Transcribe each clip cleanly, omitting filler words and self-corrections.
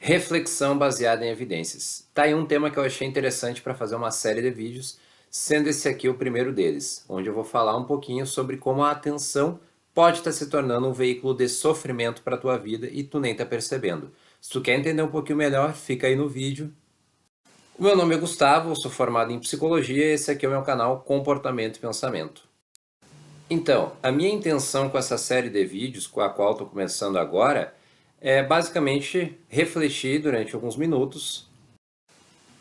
Reflexão baseada em evidências. Tá aí um tema que eu achei interessante para fazer uma série de vídeos, sendo esse aqui o primeiro deles, onde eu vou falar um pouquinho sobre como a atenção pode estar se tornando um veículo de sofrimento para a tua vida e tu nem tá percebendo. Se tu quer entender um pouquinho melhor, fica aí no vídeo. O meu nome é Gustavo, eu sou formado em psicologia e esse aqui é o meu canal Comportamento e Pensamento. Então, a minha intenção com essa série de vídeos, com a qual estou começando agora, é basicamente refletir durante alguns minutos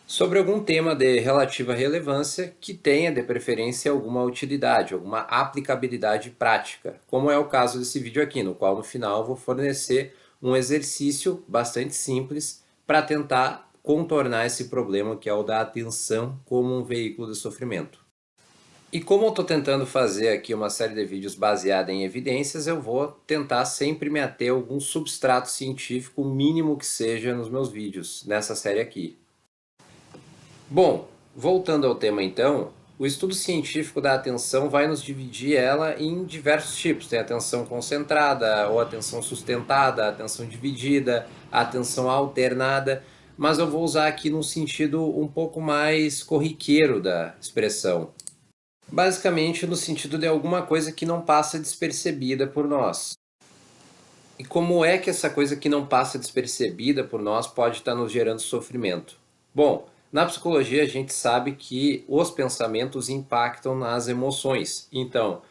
sobre algum tema de relativa relevância que tenha de preferência alguma utilidade, alguma aplicabilidade prática, como é o caso desse vídeo aqui, no qual no final eu vou fornecer um exercício bastante simples para tentar contornar esse problema que é o da atenção como um veículo de sofrimento. E como eu estou tentando fazer aqui uma série de vídeos baseada em evidências, eu vou tentar sempre me ater a algum substrato científico mínimo que seja nos meus vídeos, nessa série aqui. Bom, voltando ao tema então, o estudo científico da atenção vai nos dividir ela em diversos tipos. Tem a atenção concentrada, ou atenção sustentada, a atenção dividida, a atenção alternada, mas eu vou usar aqui num sentido um pouco mais corriqueiro da expressão. Basicamente no sentido de alguma coisa que não passa despercebida por nós. E como é que essa coisa que não passa despercebida por nós pode estar nos gerando sofrimento? Bom, na psicologia a gente sabe que os pensamentos impactam nas emoções. Então,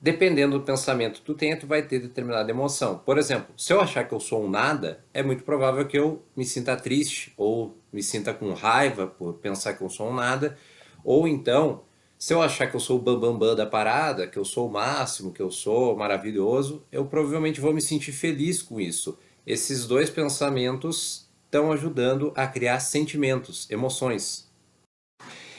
dependendo do pensamento que tu tenha, tu vai ter determinada emoção. Por exemplo, se eu achar que eu sou um nada, é muito provável que eu me sinta triste ou me sinta com raiva por pensar que eu sou um nada, ou então se eu achar que eu sou o bambambam da parada, que eu sou o máximo, que eu sou maravilhoso, eu provavelmente vou me sentir feliz com isso. Esses dois pensamentos estão ajudando a criar sentimentos, emoções.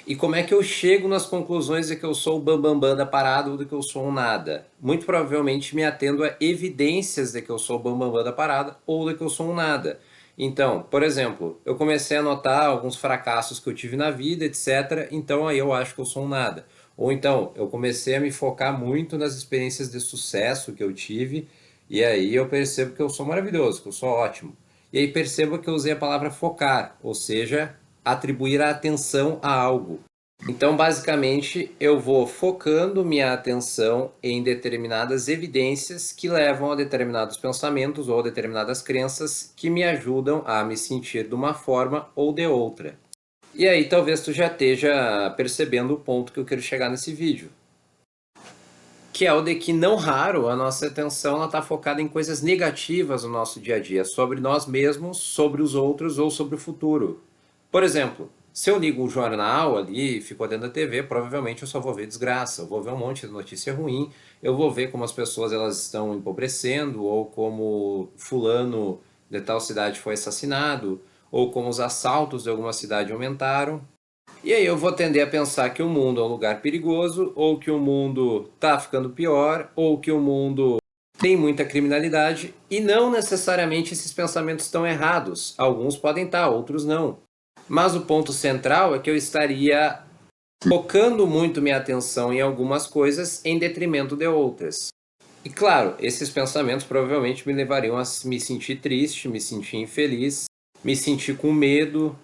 E como é que eu chego nas conclusões de que eu sou o bambambam da parada ou de que eu sou um nada? Muito provavelmente me atendo a evidências de que eu sou o bambambam da parada ou de que eu sou um nada. Então, por exemplo, eu comecei a notar alguns fracassos que eu tive na vida, etc. Então aí eu acho que eu sou um nada. Ou então, eu comecei a me focar muito nas experiências de sucesso que eu tive e aí eu percebo que eu sou maravilhoso, que eu sou ótimo. E aí percebo que eu usei a palavra focar, ou seja, atribuir a atenção a algo. Então, basicamente, eu vou focando minha atenção em determinadas evidências que levam a determinados pensamentos ou determinadas crenças que me ajudam a me sentir de uma forma ou de outra. E aí talvez tu já esteja percebendo o ponto que eu quero chegar nesse vídeo, que é o de que não raro a nossa atenção está focada em coisas negativas no nosso dia a dia, sobre nós mesmos, sobre os outros ou sobre o futuro. Por exemplo, se eu ligo o jornal ali e fico dentro da TV, provavelmente eu só vou ver desgraça, eu vou ver um monte de notícia ruim, eu vou ver como as pessoas elas estão empobrecendo, ou como fulano de tal cidade foi assassinado, ou como os assaltos de alguma cidade aumentaram. E aí eu vou tender a pensar que o mundo é um lugar perigoso, ou que o mundo está ficando pior, ou que o mundo tem muita criminalidade, e não necessariamente esses pensamentos estão errados. Alguns podem estar, outros não. Mas o ponto central é que eu estaria focando muito minha atenção em algumas coisas em detrimento de outras. E claro, esses pensamentos provavelmente me levariam a me sentir triste, me sentir infeliz, me sentir com medo,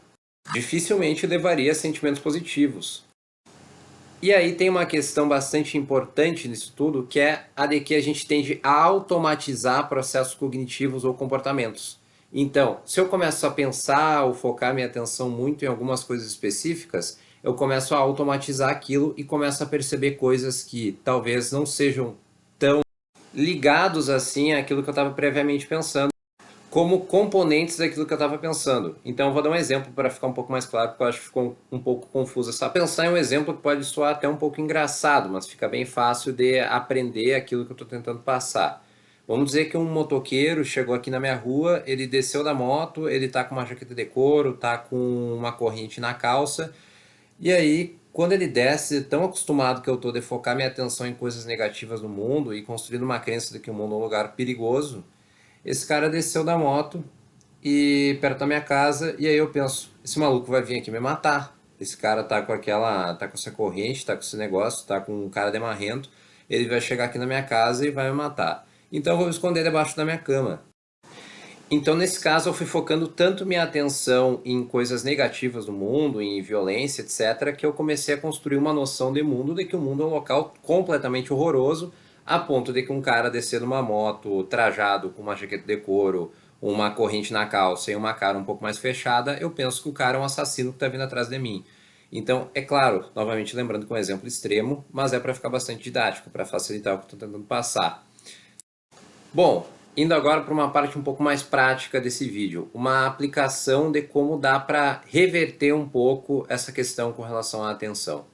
dificilmente levaria a sentimentos positivos. E aí tem uma questão bastante importante nisso tudo, que é a de que a gente tende a automatizar processos cognitivos ou comportamentos. Então, se eu começo a pensar ou focar minha atenção muito em algumas coisas específicas, eu começo a automatizar aquilo e começo a perceber coisas que talvez não sejam tão ligados assim àquilo que eu estava previamente pensando, como componentes daquilo que eu estava pensando. Então eu vou dar um exemplo para ficar um pouco mais claro, porque eu acho que ficou um pouco confuso. Só pensar em um exemplo que pode soar até um pouco engraçado, mas fica bem fácil de aprender aquilo que eu estou tentando passar. Vamos dizer que um motoqueiro chegou aqui na minha rua, ele desceu da moto, ele está com uma jaqueta de couro, está com uma corrente na calça, e aí quando ele desce, tão acostumado que eu estou de focar minha atenção em coisas negativas no mundo e construindo uma crença de que o mundo é um lugar perigoso, esse cara desceu da moto e perto da minha casa, e aí eu penso, esse maluco vai vir aqui me matar. Esse cara tá com essa corrente, tá com esse negócio, tá com um cara de marrento, ele vai chegar aqui na minha casa e vai me matar. Então eu vou me esconder debaixo da minha cama. Então, nesse caso, eu fui focando tanto minha atenção em coisas negativas do mundo, em violência, etc., que eu comecei a construir uma noção de mundo de que o mundo é um local completamente horroroso, a ponto de que um cara descer numa moto trajado com uma jaqueta de couro, uma corrente na calça e uma cara um pouco mais fechada, eu penso que o cara é um assassino que está vindo atrás de mim. Então, é claro, novamente lembrando que é um exemplo extremo, mas é para ficar bastante didático, para facilitar o que eu estou tentando passar. Bom, indo agora para uma parte um pouco mais prática desse vídeo, uma aplicação de como dá para reverter um pouco essa questão com relação à atenção.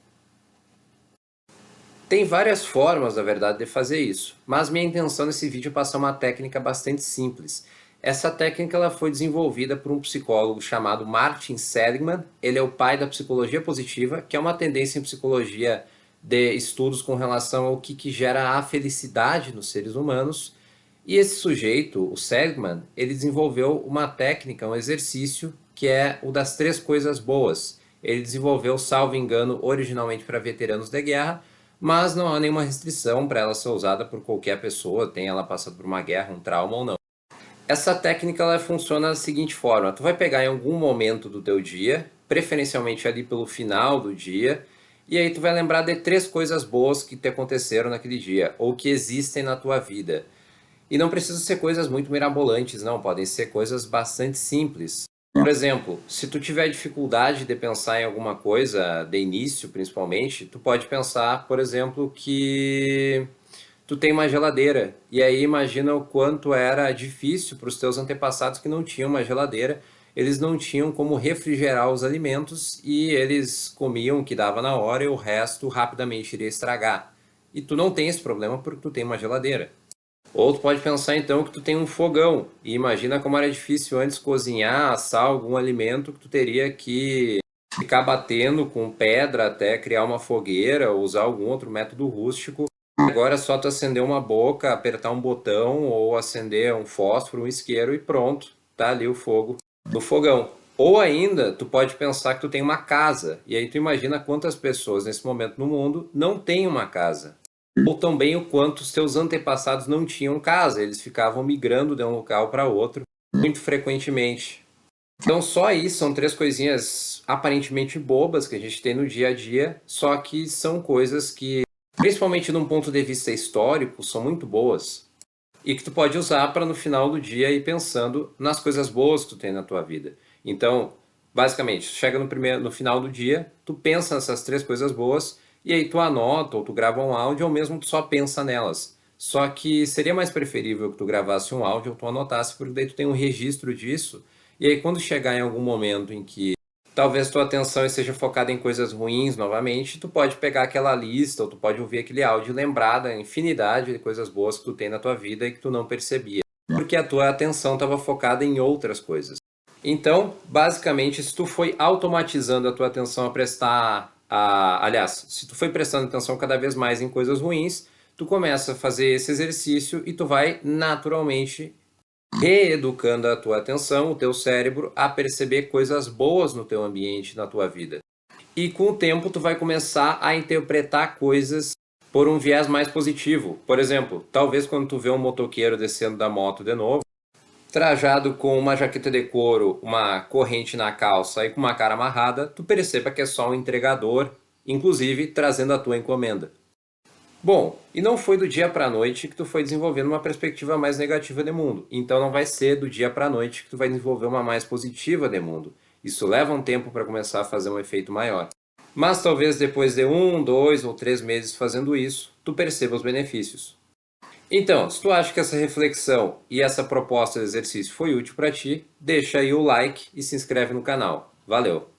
Tem várias formas, na verdade, de fazer isso, mas minha intenção nesse vídeo é passar uma técnica bastante simples. Essa técnica ela foi desenvolvida por um psicólogo chamado Martin Seligman. Ele é o pai da psicologia positiva, que é uma tendência em psicologia de estudos com relação ao que gera a felicidade nos seres humanos. E esse sujeito, o Seligman, ele desenvolveu uma técnica, um exercício, que é o das 3 coisas boas. Ele desenvolveu, salvo engano, originalmente para veteranos de guerra, mas não há nenhuma restrição para ela ser usada por qualquer pessoa, tenha ela passado por uma guerra, um trauma ou não. Essa técnica ela funciona da seguinte forma: tu vai pegar em algum momento do teu dia, preferencialmente ali pelo final do dia, e aí tu vai lembrar de 3 coisas boas que te aconteceram naquele dia, ou que existem na tua vida. E não precisam ser coisas muito mirabolantes, não. Podem ser coisas bastante simples. Por exemplo, se tu tiver dificuldade de pensar em alguma coisa, de início principalmente, tu pode pensar, por exemplo, que tu tem uma geladeira. E aí imagina o quanto era difícil para os teus antepassados que não tinham uma geladeira. Eles não tinham como refrigerar os alimentos e eles comiam o que dava na hora e o resto rapidamente iria estragar. E tu não tem esse problema porque tu tem uma geladeira. Ou tu pode pensar então que tu tem um fogão e imagina como era difícil antes cozinhar, assar algum alimento que tu teria que ficar batendo com pedra até criar uma fogueira ou usar algum outro método rústico. Agora é só tu acender uma boca, apertar um botão ou acender um fósforo, um isqueiro e pronto, tá ali o fogo do fogão. Ou ainda, tu pode pensar que tu tem uma casa e aí tu imagina quantas pessoas nesse momento no mundo não têm uma casa. Ou também o quanto os teus antepassados não tinham casa, eles ficavam migrando de um local para outro muito frequentemente. Então só aí são 3 coisinhas aparentemente bobas que a gente tem no dia a dia, só que são coisas que, principalmente de um ponto de vista histórico, são muito boas e que tu pode usar para no final do dia ir pensando nas coisas boas que tu tem na tua vida. Então, basicamente, chega no final do dia, tu pensa nessas 3 coisas boas e aí tu anota ou tu grava um áudio ou mesmo tu só pensa nelas. Só que seria mais preferível que tu gravasse um áudio ou tu anotasse, porque daí tu tem um registro disso. E aí quando chegar em algum momento em que talvez tua atenção esteja focada em coisas ruins novamente, tu pode pegar aquela lista ou tu pode ouvir aquele áudio e lembrar da infinidade de coisas boas que tu tem na tua vida e que tu não percebia, porque a tua atenção estava focada em outras coisas. Então, basicamente, se tu foi automatizando a tua atenção a prestar, aliás, se tu foi prestando atenção cada vez mais em coisas ruins, tu começa a fazer esse exercício e tu vai naturalmente reeducando a tua atenção, o teu cérebro, a perceber coisas boas no teu ambiente, na tua vida. E com o tempo tu vai começar a interpretar coisas por um viés mais positivo. Por exemplo, talvez quando tu vê um motoqueiro descendo da moto de novo, trajado com uma jaqueta de couro, uma corrente na calça e com uma cara amarrada, tu perceba que é só um entregador, inclusive trazendo a tua encomenda. Bom, e não foi do dia para a noite que tu foi desenvolvendo uma perspectiva mais negativa de mundo. Então não vai ser do dia para a noite que tu vai desenvolver uma mais positiva de mundo. Isso leva um tempo para começar a fazer um efeito maior. Mas talvez depois de 1, 2 ou 3 meses fazendo isso, tu perceba os benefícios. Então, se tu acha que essa reflexão e essa proposta de exercício foi útil para ti, deixa aí o like e se inscreve no canal. Valeu!